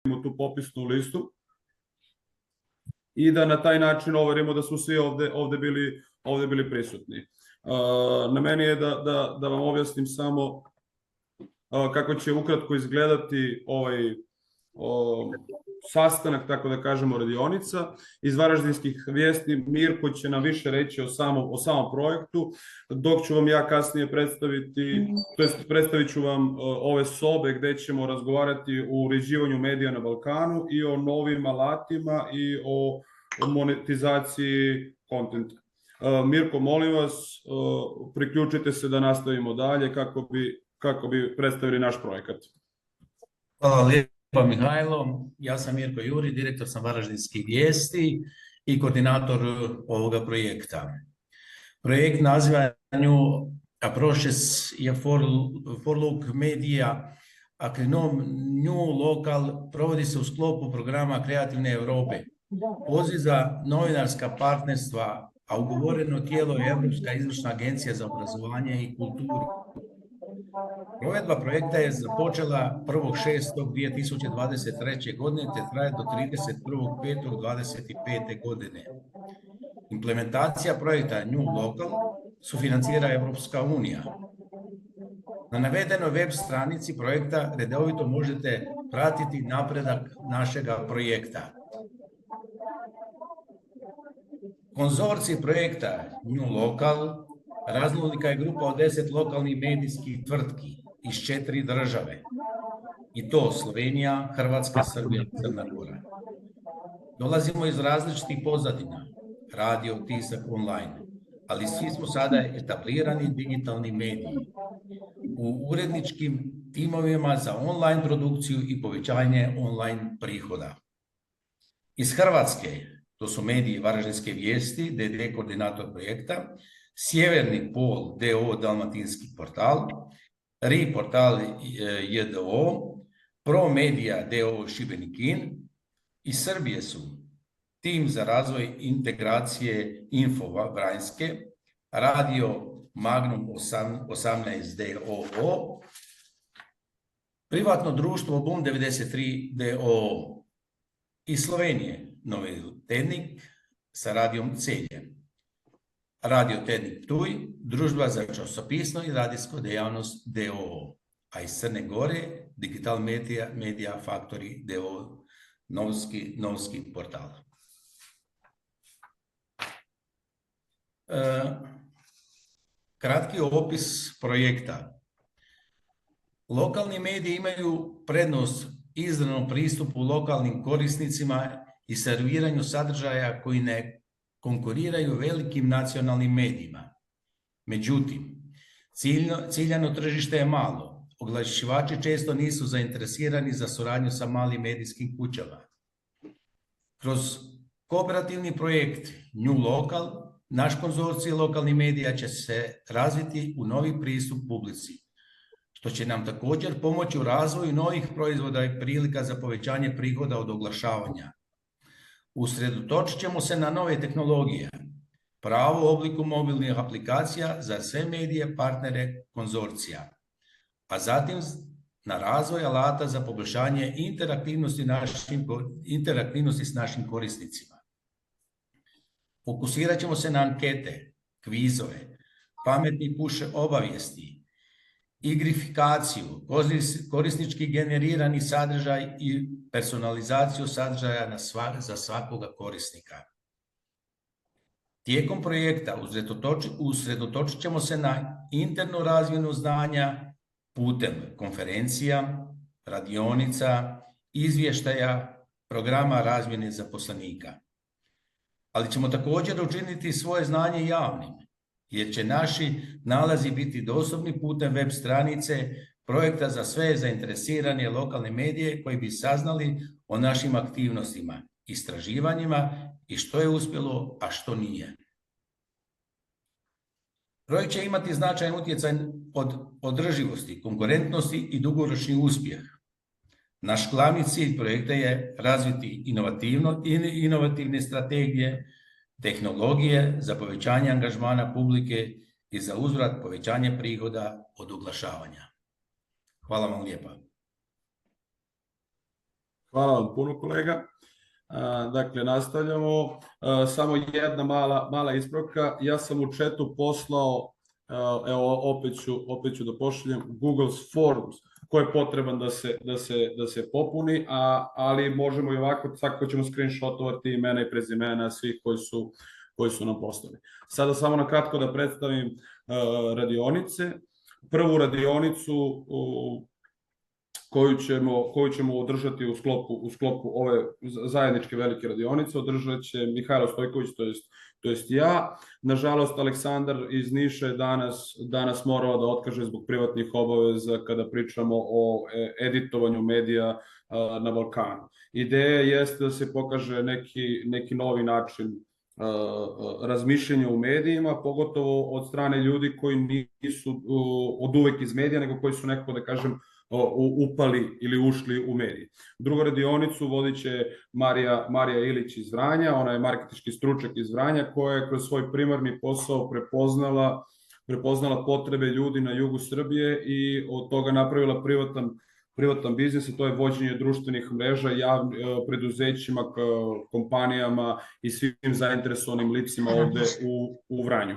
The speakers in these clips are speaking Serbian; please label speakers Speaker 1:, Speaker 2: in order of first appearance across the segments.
Speaker 1: tu popisnu listu i da na taj način overimo da su svi ovde bili prisutni. Na meni je da vam objasnim samo kako će ukratko izgledati ovaj sastanak, tako da kažemo, radionica. Iz Varaždinskih vijesti Mirko će nam više reći o samom projektu, dok ću vam ja kasnije predstavit ću vam ove sobe gde ćemo razgovarati o uređivanju medija na Balkanu i o novim alatima i o monetizaciji kontenta. Mirko, molim vas, priključite se da nastavimo dalje kako bi predstavili naš projekat.
Speaker 2: Hvala lijepa, Mihajlo. Ja sam Mirko Juri, direktor sam Varaždinskih vijesti i koordinator ovoga projekta. Projekt naziva Approaches for Look Media Akrinom New Local provodi se u sklopu programa Kreativne Europe. Poziv za novinarska partnerstva, a ugovoreno tijelo je Europska izvršna agencija za obrazovanje i kulturu. Provedba projekta je započela 1.6.2023. godine te traje do 31.5.2025. godine. Implementacija projekta New Local sufinancira Europska unija. Na navedenoj web stranici projekta redovito možete pratiti napredak našega projekta. Konzorcij projekta New Local raznolika je grupa od 10 lokalnih medijskih tvrtki iz 4 države. I to Slovenija, Hrvatska, Srbija i Crna Gora. Dolazimo iz različitih pozadina, radio, tisak, online, ali svi smo sada etablirani digitalni mediji u uredničkim timovima za online produkciju i povećanje online prihoda. Iz Hrvatske, to su mediji Varaždinske vijesti, d.d. koordinator projekta, Sjeverni pol d.o. Dalmatinski portal, RI portal j.d.o., Pro Media d.o. Šibenikin. Iz Srbije su tim za razvoj integracije Info Vranjske, Radio Magnum 18 d.o.o., privatno društvo Bum 93 d.o.o. Iz Slovenije Novi Tednik sa radijom Celje, Radio Tednik Ptuj, Družba za časopisno i radijsko dejavnost d.o.o. A iz Crne Gore Digital Media Factory d.o.o. Novski portal. Kratki opis projekta. Lokalni mediji imaju prednost izravnom pristupu lokalnim korisnicima i serviranju sadržaja koji ne konkuriraju velikim nacionalnim medijima. Međutim, ciljano tržište je malo. Oglašivači često nisu zainteresirani za suradnju sa malim medijskim kućama. Kroz kooperativni projekt New Local, naš konzorcij lokalnih medija će se razviti u novi pristup publici, što će nam također pomoći u razvoju novih proizvoda i prilika za povećanje prihoda od oglašavanja. Usredotočit ćemo se na nove tehnologije, pravu obliku mobilnih aplikacija za sve medije partnere konzorcija, a zatim na razvoj alata za poboljšanje interaktivnosti s našim korisnicima. Fokusirat ćemo se na ankete, kvizove, pametni push obavijesti, igrifikaciju, korisnički generirani sadržaj i personalizaciju sadržaja za svakoga korisnika. Tijekom projekta usredotočit ćemo se na internu razmjenu znanja putem konferencija, radionica, izvještaja, programa razmjene zaposlenika. Ali ćemo također učiniti svoje znanje javnim, jer će naši nalazi biti dostupni putem web stranice projekta za sve zainteresirane lokalne medije koji bi saznali o našim aktivnostima, istraživanjima i što je uspjelo, a što nije. Projekt će imati značajan utjecaj od održivosti, konkurentnosti i dugoročni uspjeh. Naš glavni cilj projekta je razviti inovativne strategije, tehnologije za povećanje angažmana publike i za uzvrat povećanje prihoda od oglašavanja. Hvala vam lijepa.
Speaker 1: Hvala vam puno, kolega. Dakle, nastavljamo. Samo jedna mala ispravka. Ja sam u chatu poslao, evo, opet ću da pošaljem Google's Forms, koji je potreban da se popuni, ali možemo i ovako, svakako ćemo screenshotovati imena i prezimena svih koji su nam poslali. Sada samo na kratko da predstavim radionice. Prvu radionicu koju ćemo održati u sklopu ove zajedničke velike radionice, održat će Mihajlo Stojković, to jest ja. Nažalost, Aleksandar iz Niša je danas morao da otkaže zbog privatnih obaveza kada pričamo o editovanju medija na Balkanu. Ideja jeste da se pokaže neki novi način razmišljanja u medijima, pogotovo od strane ljudi koji nisu od uvek iz medija, nego koji su nekako, da kažem, upali ili ušli u medije. Drugu radionicu vodit će Marija Ilić iz Vranja, ona je marketinški stručnjak iz Vranja, koja je kroz svoj primarni posao prepoznala potrebe ljudi na jugu Srbije i od toga napravila privatan biznis, a to je vođenje društvenih mreža, preduzećima, kompanijama i svim zainteresovanim licima ovde u Vranju.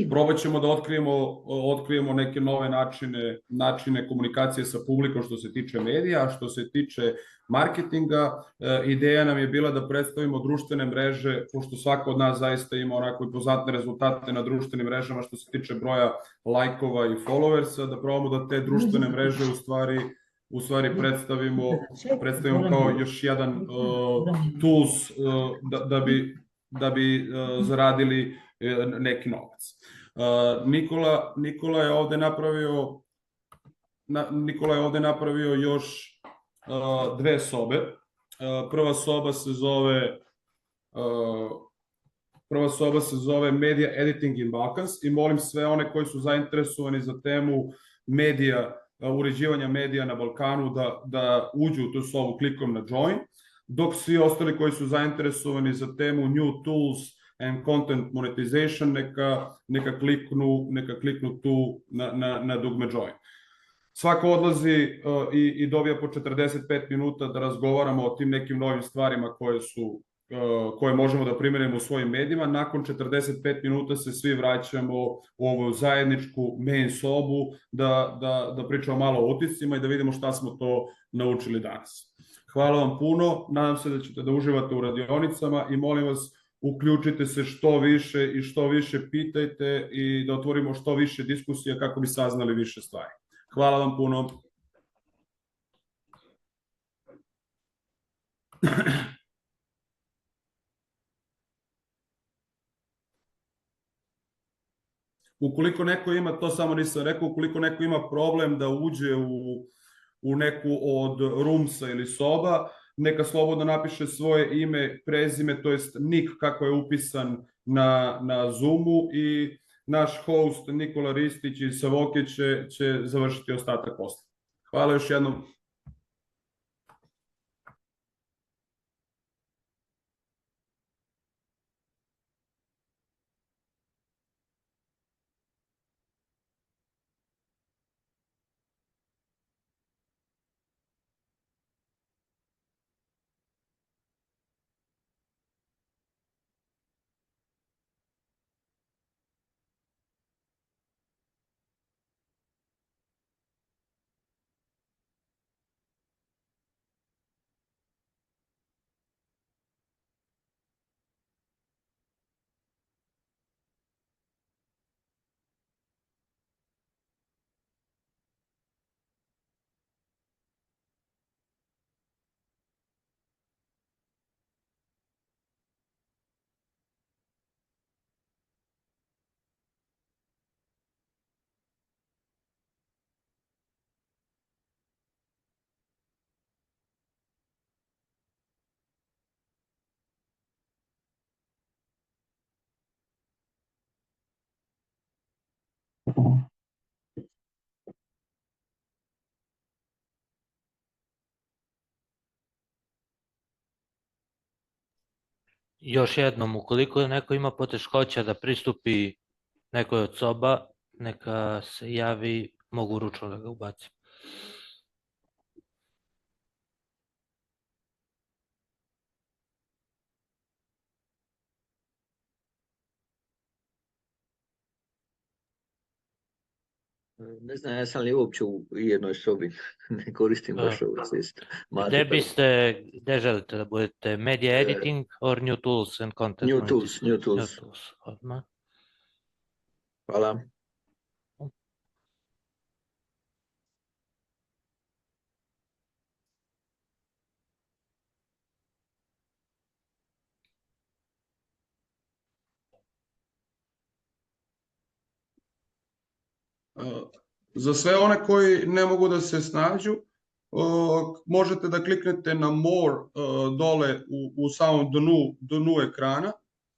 Speaker 1: Probat ćemo da otkrijemo neke nove načine komunikacije sa publikom što se tiče medija, a što se tiče marketinga, ideja nam je bila da predstavimo društvene mreže, pošto svako od nas zaista ima onako impozantne rezultate na društvenim mrežama što se tiče broja lajkova i followersa, da probamo da te društvene mreže u stvari predstavimo kao još jedan tools da bi zaradili neki novac. Nikola je ovde napravio još dve sobe. Prva soba se zove Media Editing in Balkans i molim sve one koji su zainteresovani za temu medija, uređivanja medija na Balkanu da uđu u tu sobu klikom na join, dok svi ostali koji su zainteresovani za temu New Tools and Content Monetization neka kliknu tu na dugme join. Svako odlazi i dobija po 45 minuta da razgovaramo o tim nekim novim stvarima koje možemo da primenimo u svojim medijima. Nakon 45 minuta se svi vraćamo u ovu zajedničku main sobu da pričamo malo o utiscima i da vidimo šta smo to naučili danas. Hvala vam puno, nadam se da ćete da uživate u radionicama i molim vas uključite se što više i što više pitajte i da otvorimo što više diskusija kako bi saznali više stvari. Hvala vam puno. Ukoliko neko ima, to samo nisam rekao, ukoliko neko ima problem da uđe u neku od roomsa ili soba, neka slobodno napiše svoje ime, prezime, to jest nick kako je upisan na Zoomu i naš host Nikola Ristić iz Savoke će završiti ostatak posla. Hvala još jednom.
Speaker 3: Još jednom, ukoliko neko ima poteškoća da pristupi nekoj od soba, neka se javi, mogu ručno da ga ubacim.
Speaker 4: Ne znam, ja sam li uopće u jednoj sobi, ne koristim baš ovu cestu.
Speaker 3: Gde želite da budete? Media editing or new tools and content?
Speaker 4: New tools, new
Speaker 3: New
Speaker 4: tools.
Speaker 3: tools, odmah.
Speaker 4: Hvala.
Speaker 1: Za sve one koji ne mogu da se snađu, možete da kliknete na more dole u samom dnu ekrana.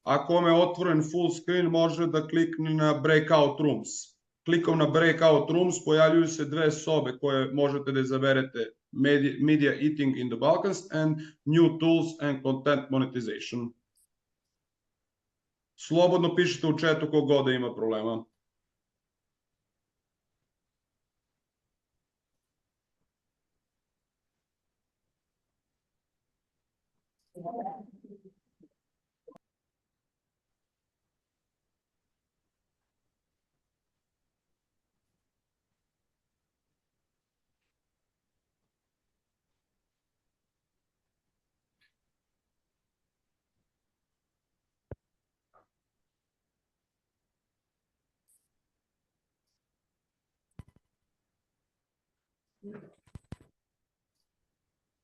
Speaker 1: Ako vam je otvoren full screen, može da klikne na breakout rooms. Klikom na breakout rooms pojavljuju se dve sobe koje možete da izaberete: media eating in the Balkans and new tools and content monetization. Slobodno pišite u chatu ko god da ima problema.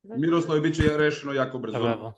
Speaker 1: Miroslav, bit će rešeno jako brzo.
Speaker 3: Bravo.